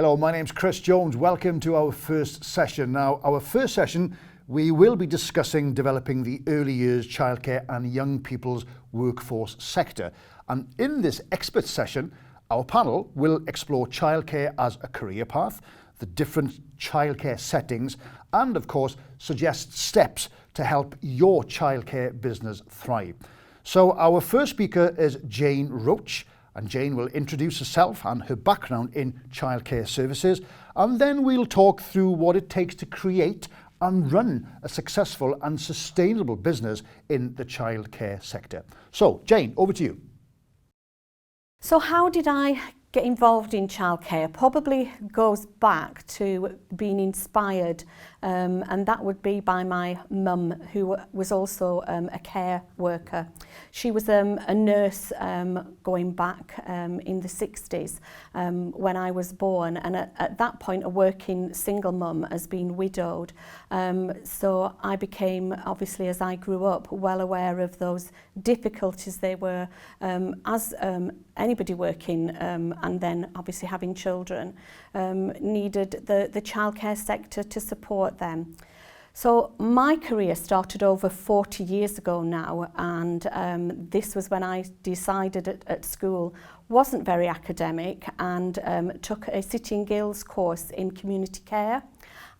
Hello, my name's Chris Jones. Welcome to our first session. Now, our first session, we will be discussing developing the early years childcare and young people's workforce sector. And in this expert session, our panel will explore childcare as a career path, the different childcare settings, and of course, suggest steps to help your childcare business thrive. So our first speaker is Jane Roach, and Jane will introduce herself and her background in childcare services, and then we'll talk through what it takes to create and run a successful and sustainable business in the childcare sector. So, Jane, over to you. So how did I get involved in childcare? Probably goes back to being inspired, and that would be by my mum, who was also a care worker. She was a nurse going back in the 60s when I was born, and at that point a working single mum as being widowed. So I became, obviously as I grew up, well aware of those difficulties they were as anybody working and then obviously having children needed the childcare sector to support them. So my career started over 40 years ago now, and this was when I decided at school, wasn't very academic, and took a City & Guilds course in community care.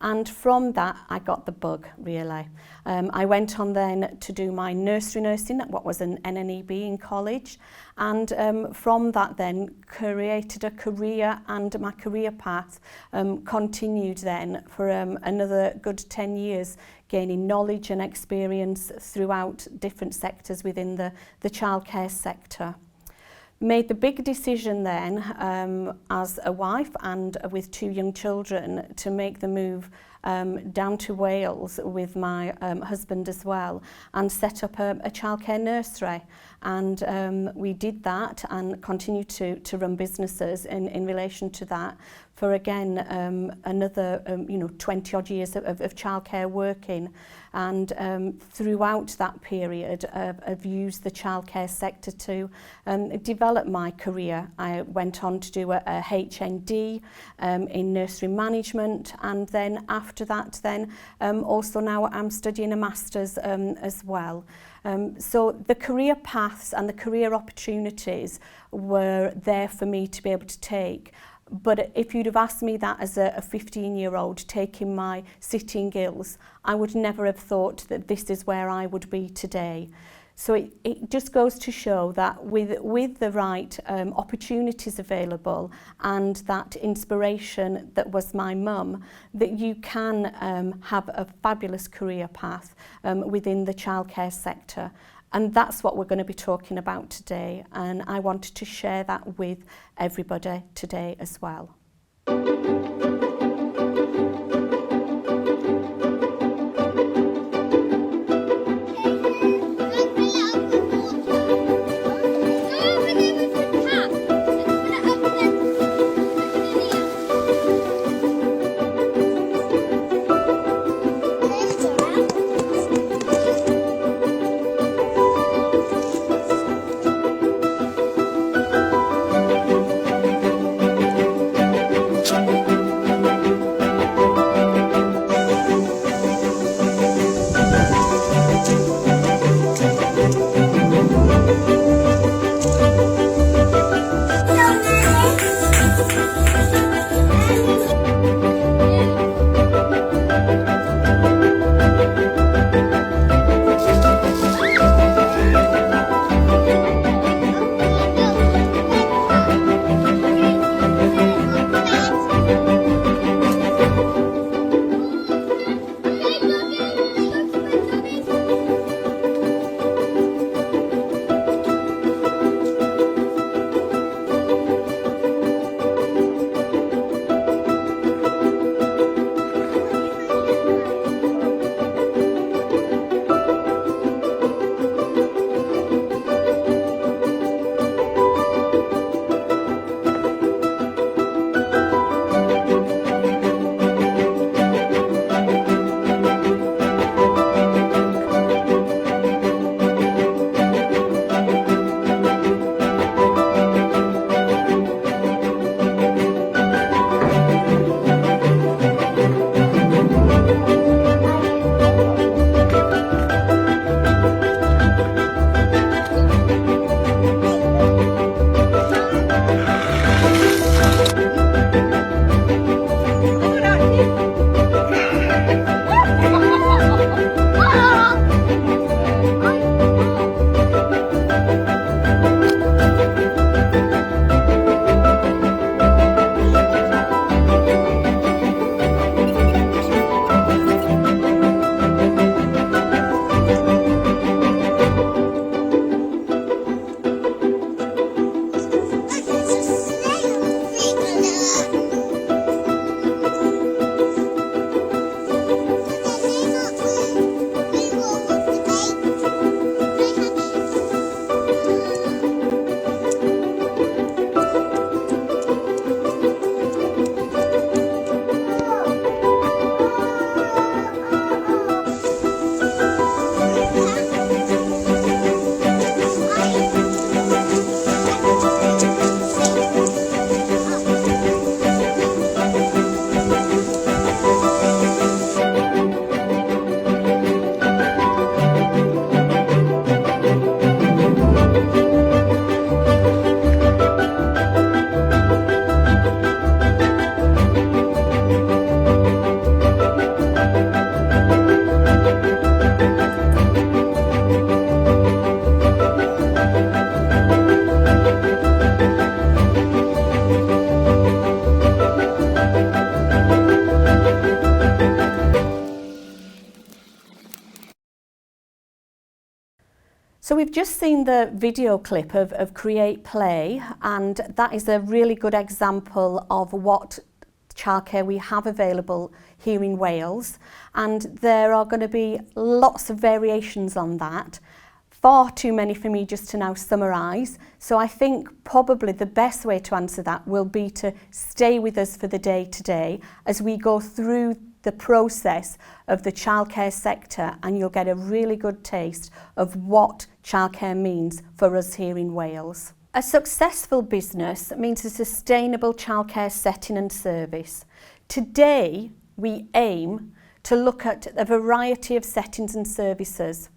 And from that, I got the bug, really. I went on then to do my nursery nursing at what was an NNEB in college. And from that then, created a career, and my career path continued then for another good 10 years, gaining knowledge and experience throughout different sectors within the childcare sector. Made the big decision then as a wife and with two young children to make the move down to Wales with my husband as well, and set up a childcare nursery. And we did that and continued to run businesses in relation to that for again another 20 odd years of childcare working. And throughout that period I've used the childcare sector to develop my career. I went on to do a HND in nursery management, and then after that then also now I'm studying a master's as well. So the career paths and the career opportunities were there for me to be able to take. But if you'd have asked me that as a 15-year-old taking my City & Guilds, I would never have thought that this is where I would be today. So it just goes to show that with the right opportunities available and that inspiration that was my mum, that you can have a fabulous career path within the childcare sector. And that's what we're going to be talking about today. And I wanted to share that with everybody today as well. we've just seen the video clip of Create Play, and that is a really good example of what childcare we have available here in Wales, and there are going to be lots of variations on that. Far too many for me just to now summarise, so I think probably the best way to answer that will be to stay with us for the day today as we go through the process of the childcare sector, and you'll get a really good taste of what childcare means for us here in Wales. A successful business means a sustainable childcare setting and service. Today, we aim to look at a variety of settings and services,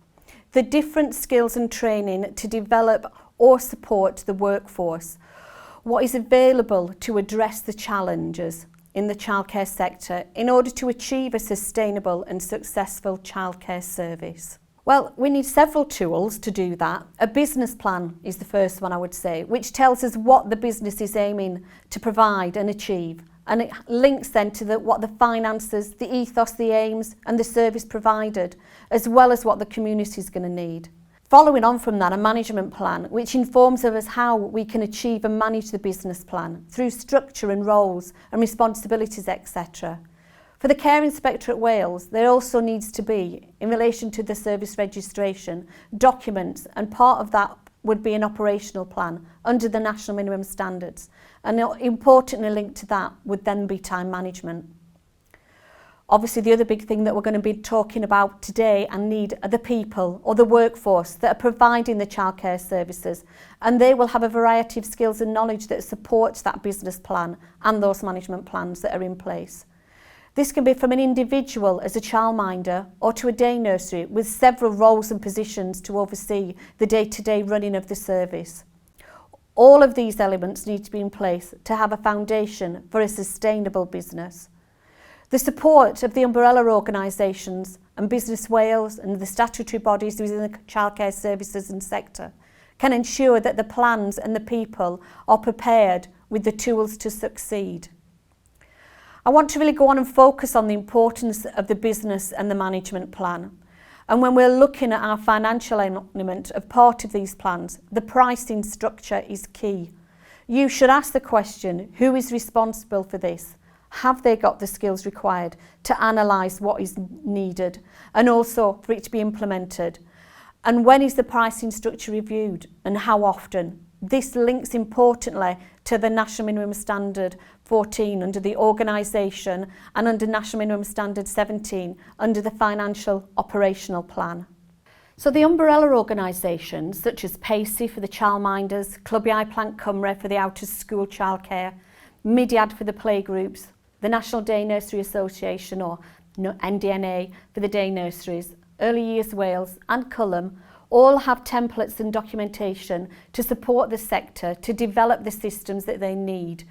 the different skills and training to develop or support the workforce, what is available to address the challenges in the childcare sector in order to achieve a sustainable and successful childcare service. Well, we need several tools to do that. A business plan is the first one, I would say, which tells us what the business is aiming to provide and achieve. And it links then to what the finances, the ethos, the aims and the service provided, as well as what the community is going to need. Following on from that, a management plan, which informs of us how we can achieve and manage the business plan through structure and roles and responsibilities, etc. For the Care Inspectorate Wales, there also needs to be, in relation to the service registration, documents, and part of that would be an operational plan under the national minimum standards. And importantly linked to that would then be time management. Obviously, the other big thing that we're going to be talking about today and need are the people or the workforce that are providing the childcare services, and they will have a variety of skills and knowledge that supports that business plan and those management plans that are in place. This can be from an individual as a childminder or to a day nursery with several roles and positions to oversee the day-to-day running of the service. All of these elements need to be in place to have a foundation for a sustainable business. The support of the umbrella organisations and Business Wales and the statutory bodies within the childcare services and sector can ensure that the plans and the people are prepared with the tools to succeed. I want to really go on and focus on the importance of the business and the management plan. And when we're looking at our financial element of part of these plans, the pricing structure is key. You should ask the question, who is responsible for this? Have they got the skills required to analyse what is needed and also for it to be implemented? And when is the pricing structure reviewed and how often? This links importantly to the National Minimum Standard 14 under the organisation and under National Minimum Standard 17 under the Financial Operational Plan. So the umbrella organisations such as PACey for the childminders, Clwbiau Plant Cymru for the out of school childcare, Midiad for the playgroups, the National Day Nursery Association or NDNA for the day nurseries, Early Years Wales and Culham all have templates and documentation to support the sector to develop the systems that they need.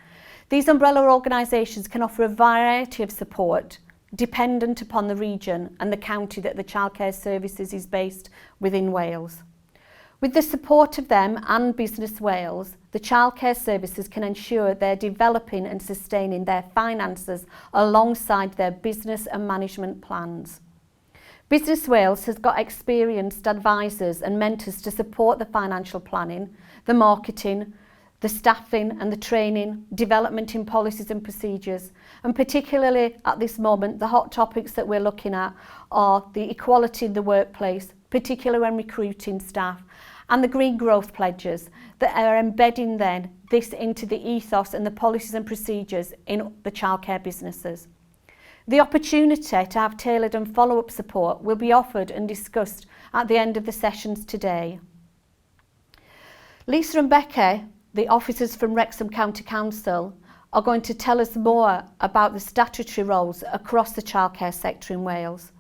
These umbrella organisations can offer a variety of support dependent upon the region and the county that the childcare services is based within Wales. With the support of them and Business Wales, the childcare services can ensure they're developing and sustaining their finances alongside their business and management plans. Business Wales has got experienced advisors and mentors to support the financial planning, the marketing, the staffing and the training, development in policies and procedures. And particularly at this moment, the hot topics that we're looking at are the equality in the workplace, particularly when recruiting staff, and the green growth pledges that are embedding then this into the ethos and the policies and procedures in the childcare businesses. The opportunity to have tailored and follow-up support will be offered and discussed at the end of the sessions today. Lisa and Becca, the officers from Wrexham County Council, are going to tell us more about the statutory roles across the childcare sector in Wales.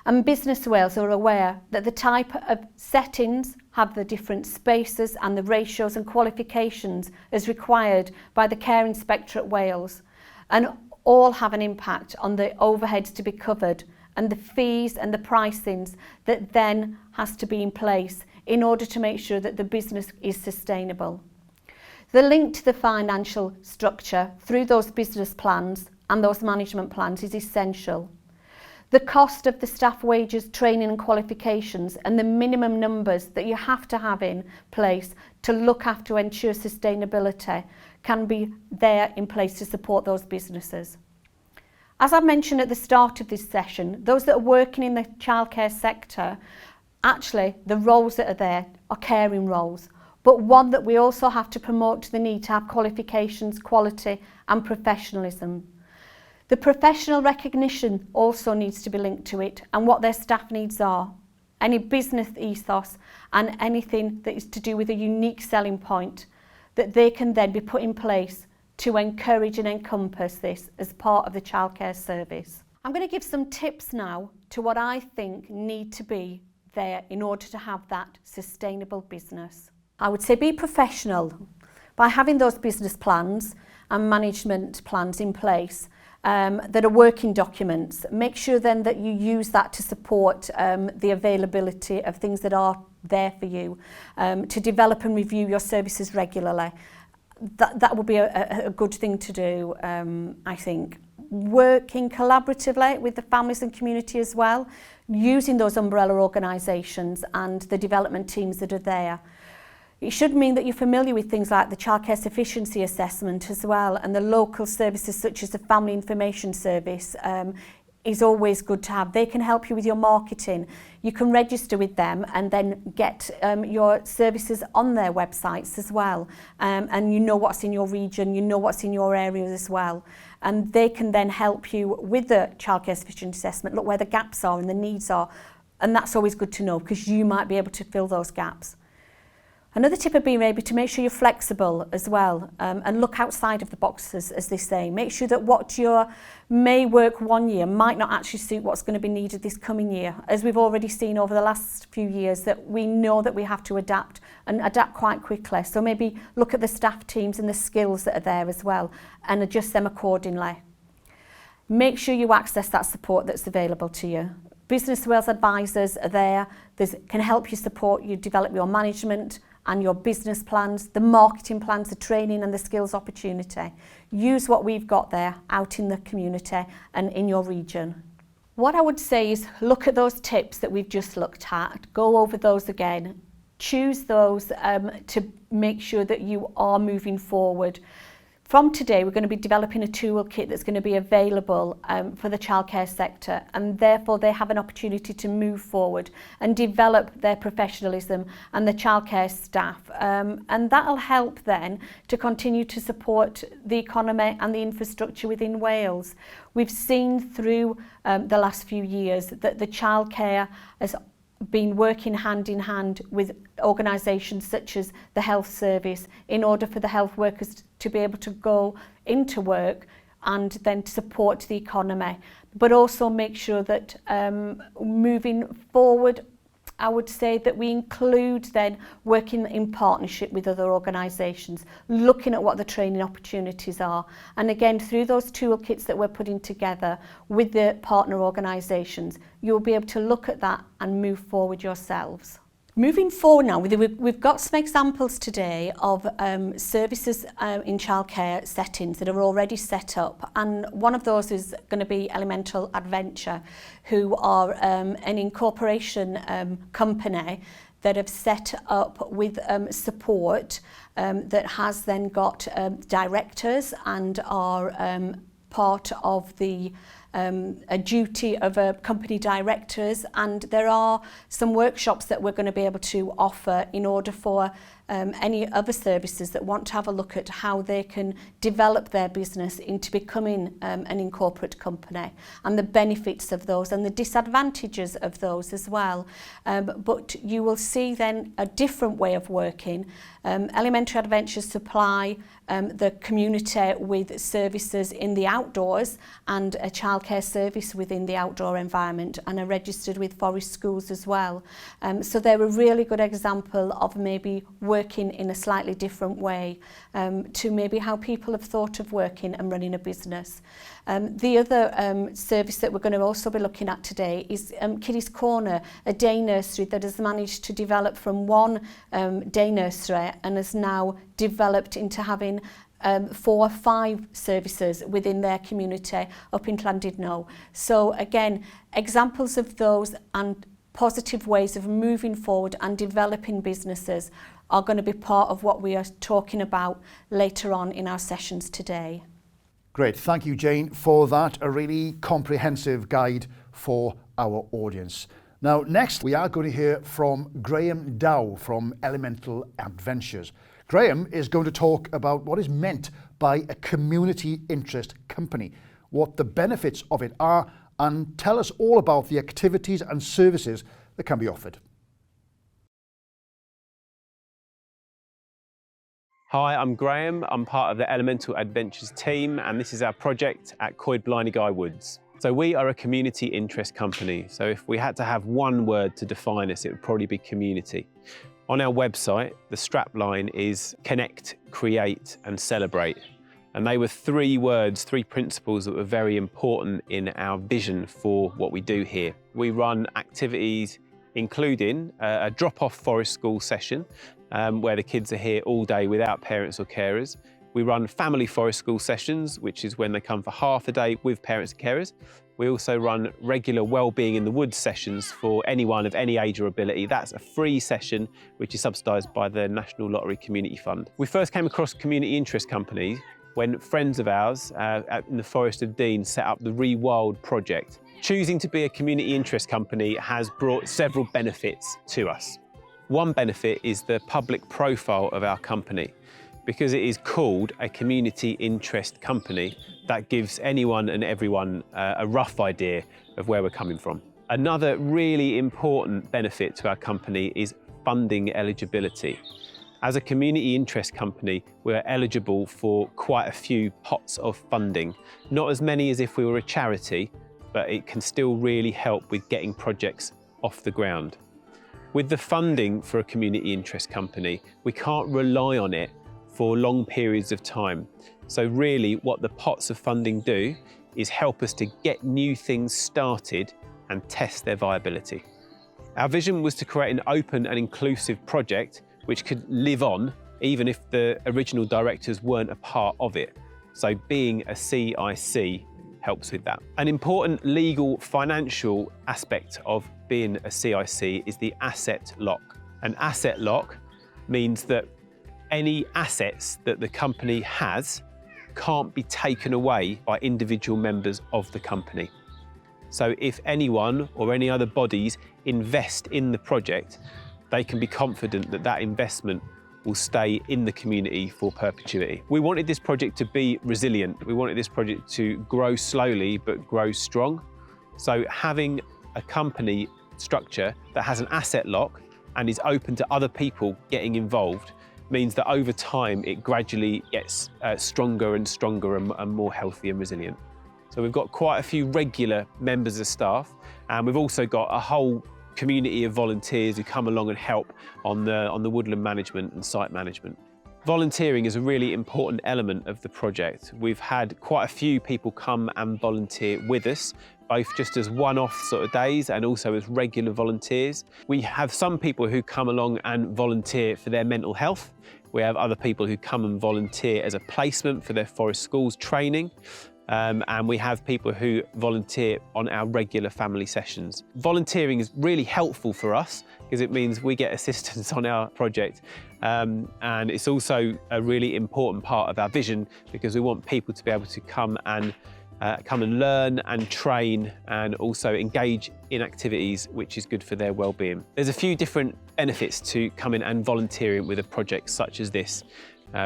And Business Wales are aware that the type of settings have the different spaces and the ratios and qualifications as required by the Care Inspectorate Wales, and all have an impact on the overheads to be covered and the fees and the pricings that then has to be in place in order to make sure that the business is sustainable. The link to the financial structure through those business plans and those management plans is essential. the cost of the staff wages, training and qualifications, and the minimum numbers that you have to have in place to look after and ensure sustainability can be there in place to support those businesses. As I mentioned at the start of this session, those that are working in the childcare sector, actually the roles that are there are caring roles, but one that we also have to promote the need to have qualifications, quality and professionalism. The professional recognition also needs to be linked to it and what their staff needs are, any business ethos and anything that is to do with a unique selling point that they can then be put in place to encourage and encompass this as part of the childcare service. I'm going to give some tips now to what I think need to be there in order to have that sustainable business. I would say be professional by having those business plans and management plans in place that are working documents. Make sure then that you use that to support the availability of things that are there for you, to develop and review your services regularly. That would be a good thing to do, I think. Working collaboratively with the families and community as well, using those umbrella organisations and the development teams that are there. It should mean that you're familiar with things like the childcare sufficiency assessment as well, and the local services such as the Family Information Service is always good to have. They can help you with your marketing. You can register with them and then get your services on their websites as well. And you know what's in your region, you know what's in your area as well. And they can then help you with the childcare sufficiency assessment, look where the gaps are and the needs are. And that's always good to know because you might be able to fill those gaps. Another tip would be maybe to make sure you're flexible as well and look outside of the boxes, as they say. Make sure that what you may work one year might not actually suit what's going to be needed this coming year. As we've already seen over the last few years, that we know that we have to adapt and adapt quite quickly. So maybe look at the staff teams and the skills that are there as well and adjust them accordingly. Make sure you access that support that's available to you. Business Wales advisors are there. They can help you support you develop your management and your business plans, the marketing plans, the training and the skills opportunity. Use what we've got there out in the community and in your region. What I would say is look at those tips that we've just looked at, go over those again, choose those to make sure that you are moving forward. From today, we're going to be developing a toolkit that's going to be available for the childcare sector, and therefore they have an opportunity to move forward and develop their professionalism and the childcare staff. And that'll help then to continue to support the economy and the infrastructure within Wales. We've seen through the last few years that the childcare has been working hand in hand with organisations such as the Health Service in order for the health workers to be able to go into work and then support the economy, but also make sure that moving forward, I would say that we include then working in partnership with other organisations, looking at what the training opportunities are. And again, through those toolkits that we're putting together with the partner organisations, you'll be able to look at that and move forward yourselves. Moving forward now, we've got some examples today of services in childcare settings that are already set up, and one of those is going to be Elemental Adventure, who are an incorporation company that have set up with support that has then got directors and are part of the a duty of company directors, and there are some workshops that we're going to be able to offer in order for any other services that want to have a look at how they can develop their business into becoming an incorporate company and the benefits of those and the disadvantages of those as well. But you will see then a different way of working. Elementary Adventures supply the community with services in the outdoors and a childcare service within the outdoor environment, and are registered with Forest Schools as well. So they're a really good example of maybe working in a slightly different way to maybe how people have thought of working and running a business. The other service that we're going to also be looking at today is Kiddies Corner, a day nursery that has managed to develop from one day nursery and has now developed into having 4 or 5 services within their community up in Llandudno. So again, examples of those and positive ways of moving forward and developing businesses are going to be part of what we are talking about later on in our sessions today. Great, thank you Jane for that, a really comprehensive guide for our audience. Now next we are going to hear from Graham Dow from Elemental Adventures. Graham is going to talk about what is meant by a community interest company, what the benefits of it are, and tell us all about the activities and services that can be offered. Hi, I'm Graham. I'm part of the Elemental Adventures team, and this is our project at Galwedigaeth Woods. So we are a community interest company. So if we had to have one word to define us, it would probably be community. On our website, the strapline is connect, create, and celebrate. And they were 3 words, 3 principles that were very important in our vision for what we do here. We run activities including a drop-off forest school session where the kids are here all day without parents or carers. We run family forest school sessions, which is when they come for half a day with parents and carers. We also run regular wellbeing in the woods sessions for anyone of any age or ability. That's a free session, which is subsidised by the National Lottery Community Fund. We first came across community interest companies when friends of ours in the Forest of Dean set up the Rewild project. Choosing to be a community interest company has brought several benefits to us. One benefit is the public profile of our company. Because it is called a community interest company, that gives anyone and everyone a rough idea of where we're coming from. Another really important benefit to our company is funding eligibility. As a community interest company, we're eligible for quite a few pots of funding. Not as many as if we were a charity, but it can still really help with getting projects off the ground. With the funding for a community interest company, we can't rely on it for long periods of time. So really what the pots of funding do is help us to get new things started and test their viability. Our vision was to create an open and inclusive project which could live on even if the original directors weren't a part of it. So being a CIC helps with that. An important legal financial aspect of being a CIC is the asset lock. An asset lock means that any assets that the company has can't be taken away by individual members of the company. So if anyone or any other bodies invest in the project, they can be confident that that investment will stay in the community for perpetuity. We wanted this project to be resilient. We wanted this project to grow slowly but grow strong. So having a company structure that has an asset lock and is open to other people getting involved means that over time it gradually gets stronger and stronger and more healthy and resilient. So we've got quite a few regular members of staff, and we've also got a whole community of volunteers who come along and help on the woodland management and site management. Volunteering is a really important element of the project. We've had quite a few people come and volunteer with us, both just as one-off sort of days and also as regular volunteers. We have some people who come along and volunteer for their mental health. We have other people who come and volunteer as a placement for their forest schools training. And we have people who volunteer on our regular family sessions. Volunteering is really helpful for us because it means we get assistance on our project. And it's also a really important part of our vision because we want people to be able to come and learn and train and also engage in activities which is good for their well-being. There's a few different benefits to coming and volunteering with a project such as this.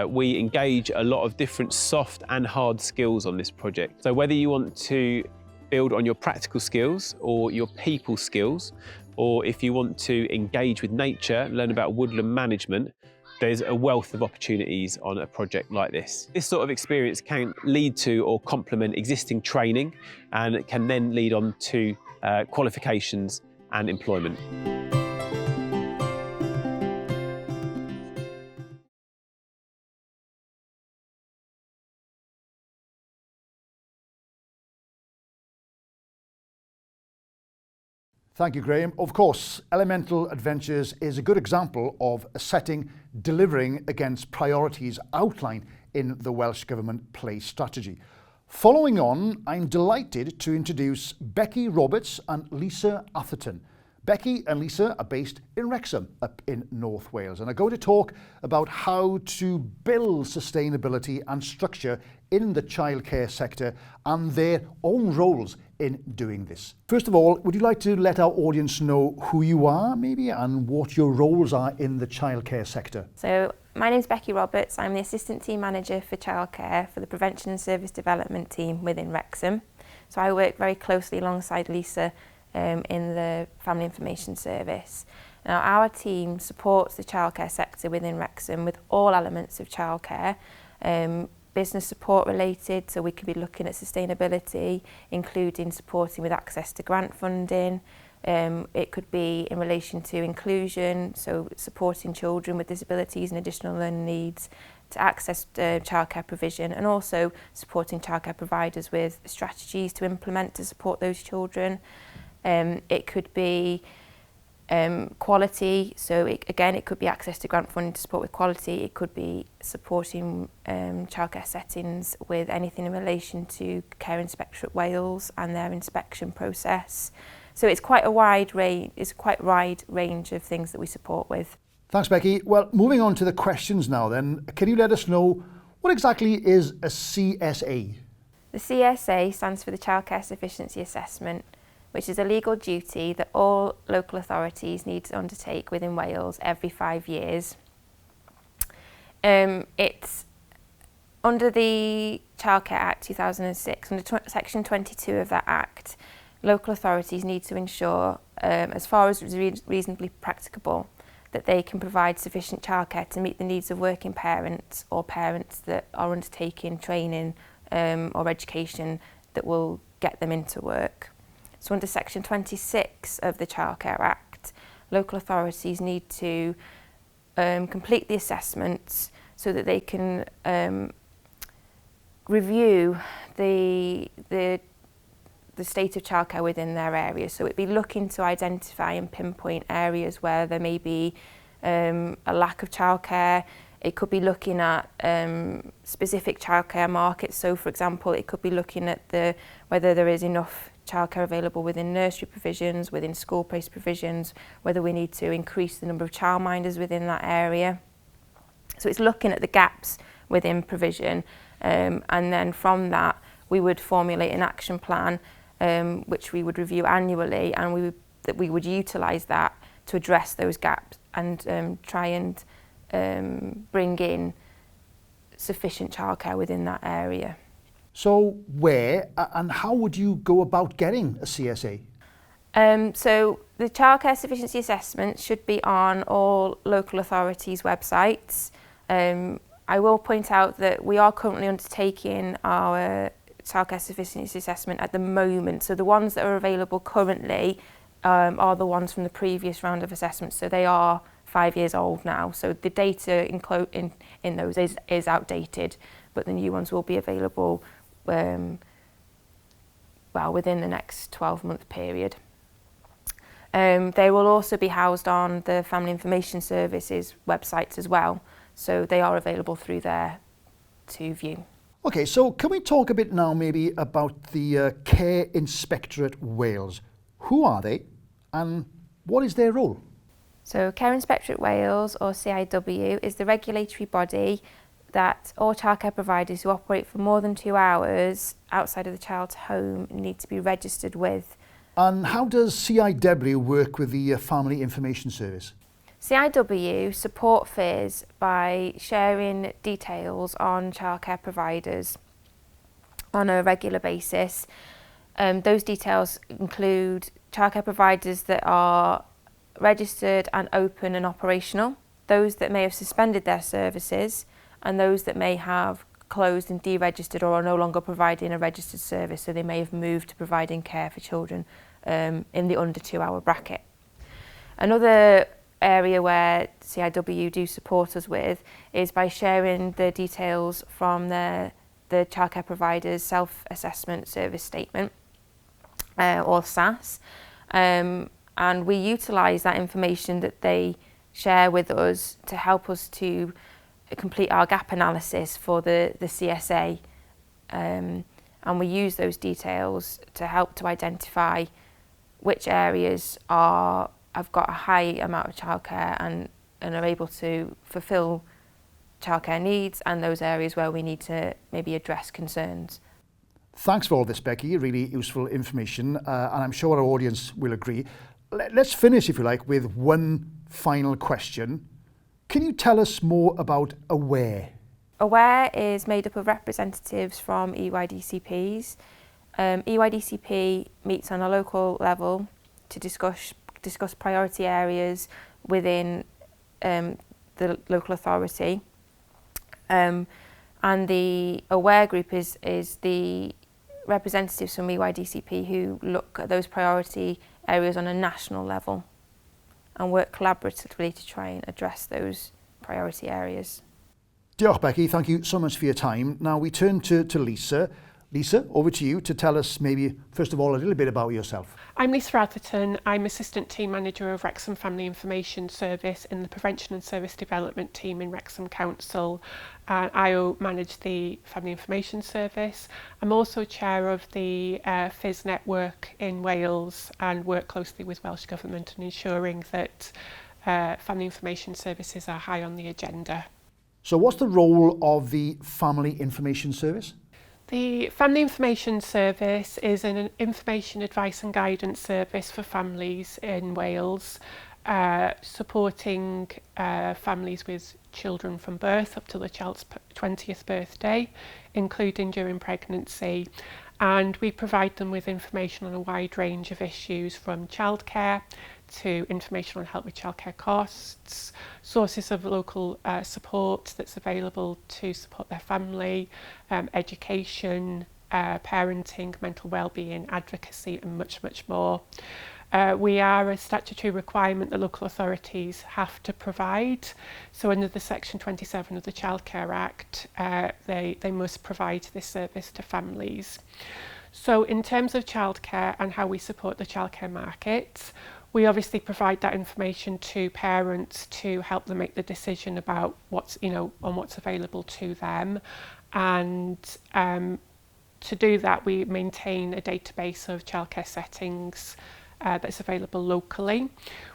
We engage a lot of different soft and hard skills on this project. So whether you want to build on your practical skills or your people skills, or if you want to engage with nature, learn about woodland management, there's a wealth of opportunities on a project like this. This sort of experience can lead to or complement existing training, and it can then lead on to qualifications and employment. Thank you, Graham. Of course, Elemental Adventures is a good example of a setting delivering against priorities outlined in the Welsh Government Play Strategy. Following on, I'm delighted to introduce Becky Roberts and Lisa Atherton. Becky and Lisa are based in Wrexham, up in North Wales, and are going to talk about how to build sustainability and structure in the childcare sector and their own roles in doing this. First of all, would you like to let our audience know who you are, maybe, and what your roles are in the childcare sector? So, my name's Becky Roberts. I'm the Assistant Team Manager for Childcare for the Prevention and Service Development team within Wrexham. So I work very closely alongside Lisa in the Family Information Service. Now, our team supports the childcare sector within Wrexham with all elements of childcare, business support related, so we could be looking at sustainability, including supporting with access to grant funding. It could be in relation to inclusion, so supporting children with disabilities and additional learning needs to access childcare provision, and also supporting childcare providers with strategies to implement to support those children. It could be quality, so it could be access to grant funding to support with quality. It could be supporting childcare settings with anything in relation to Care Inspectorate Wales and their inspection process. So it's quite a wide range. It's quite a wide range of things that we support with. Thanks, Becky. Well, moving on to the questions now then, can you let us know what exactly is a CSA? The CSA stands for the Childcare Sufficiency Assessment, which is a legal duty that all local authorities need to undertake within Wales every 5 years. It's under the Childcare Act 2006, under section 22 of that Act, local authorities need to ensure, as far as reasonably practicable, that they can provide sufficient childcare to meet the needs of working parents or parents that are undertaking training or education that will get them into work. So under section 26 of the Childcare Act, local authorities need to complete the assessments so that they can review the state of childcare within their area. So it'd be looking to identify and pinpoint areas where there may be a lack of childcare. It could be looking at specific childcare markets. So for example, it could be looking at whether there is enough childcare available within nursery provisions, within school-based provisions, whether we need to increase the number of childminders within that area. So it's looking at the gaps within provision, and then from that we would formulate an action plan which we would review annually, and we would utilise that to address those gaps and try and bring in sufficient childcare within that area. So where and how would you go about getting a CSA? So the Childcare Sufficiency Assessment should be on all local authorities' websites. I will point out that we are currently undertaking our Childcare Sufficiency Assessment at the moment. So the ones that are available currently are the ones from the previous round of assessments. So they are 5 years old now. So the data in those is outdated, but the new ones will be available within the next 12-month period. They will also be housed on the Family Information Services websites as well, so they are available through there to view. Okay, so can we talk a bit now maybe about the Care Inspectorate Wales? Who are they and what is their role? So Care Inspectorate Wales, or CIW, is the regulatory body that all childcare providers who operate for more than 2 hours outside of the child's home need to be registered with. And how does CIW work with the Family Information Service? CIW support FIS by sharing details on childcare providers on a regular basis. Those details include childcare providers that are registered and open and operational, those that may have suspended their services, and those that may have closed and deregistered or are no longer providing a registered service, so they may have moved to providing care for children in the under 2 hour bracket. Another area where CIW do support us with is by sharing the details from the childcare provider's self-assessment service statement, or SAS, and and we utilise that information that they share with us to help us to complete our gap analysis for the CSA, and we use those details to help to identify which areas have got a high amount of childcare and are able to fulfil childcare needs, and those areas where we need to maybe address concerns. Thanks for all this, Becky. Really useful information, and I'm sure our audience will agree. Let's finish, if you like, with one final question. Can you tell us more about AWARE? AWARE is made up of representatives from EYDCPs. EYDCP meets on a local level to discuss priority areas within the local authority. And the AWARE group is the representatives from EYDCP who look at those priority areas on a national level and work collaboratively to try and address those priority areas. Diolch, Becky. Thank you so much for your time. Now we turn to Lisa. Lisa, over to you to tell us maybe, first of all, a little bit about yourself. I'm Lisa Atherton. I'm Assistant Team Manager of Wrexham Family Information Service in the Prevention and Service Development team in Wrexham Council. I manage the Family Information Service. I'm also chair of the FIS network in Wales and work closely with Welsh Government in ensuring that family information services are high on the agenda. So what's the role of the Family Information Service? The Family Information Service is an information, advice and guidance service for families in Wales, supporting families with children from birth up to the child's 20th birthday, including during pregnancy. And we provide them with information on a wide range of issues, from childcare to information on help with childcare costs, sources of local support that's available to support their family, education, parenting, mental wellbeing, advocacy and much, much more. We are a statutory requirement that local authorities have to provide. So under the Section 27 of the Childcare Act, they must provide this service to families. So in terms of childcare and how we support the childcare market, we obviously provide that information to parents to help them make the decision about what's available to them. And to do that, we maintain a database of childcare settings that's available locally,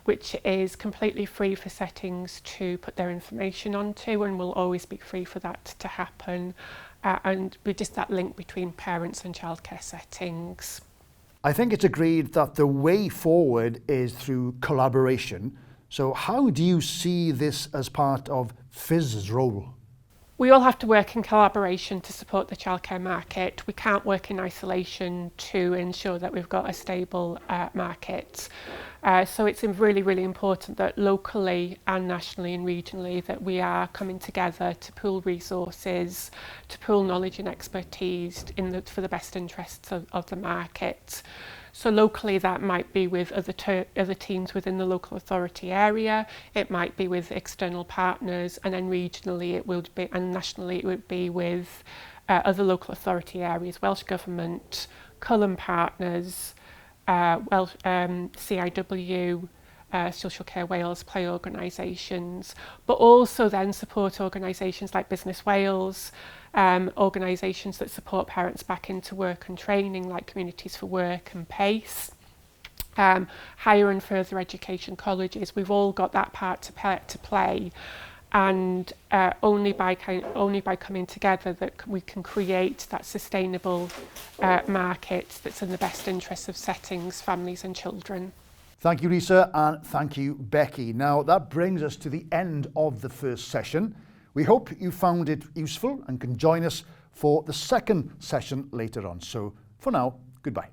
which is completely free for settings to put their information onto, and will always be free for that to happen. And with just that link between parents and childcare settings. I think it's agreed that the way forward is through collaboration. So how do you see this as part of FIS's role? We all have to work in collaboration to support the childcare market. We can't work in isolation to ensure that we've got a stable market. So it's really, really important that locally and nationally and regionally that we are coming together to pool resources, to pool knowledge and expertise for the best interests of the market. So locally that might be with other teams within the local authority area, it might be with external partners, and then regionally it would be, and nationally it would be with other local authority areas, Welsh Government, Cullen partners, CIW, Social Care Wales, play organisations, but also then support organisations like Busnes Wales, organisations that support parents back into work and training like Communities for Work and PACE, higher and further education colleges. We've all got that part to play, and only by coming together that we can create that sustainable market that's in the best interests of settings, families and children. Thank you, Lisa, and thank you, Becky. Now that brings us to the end of the first session. We hope you found it useful and can join us for the second session later on. So for now, goodbye.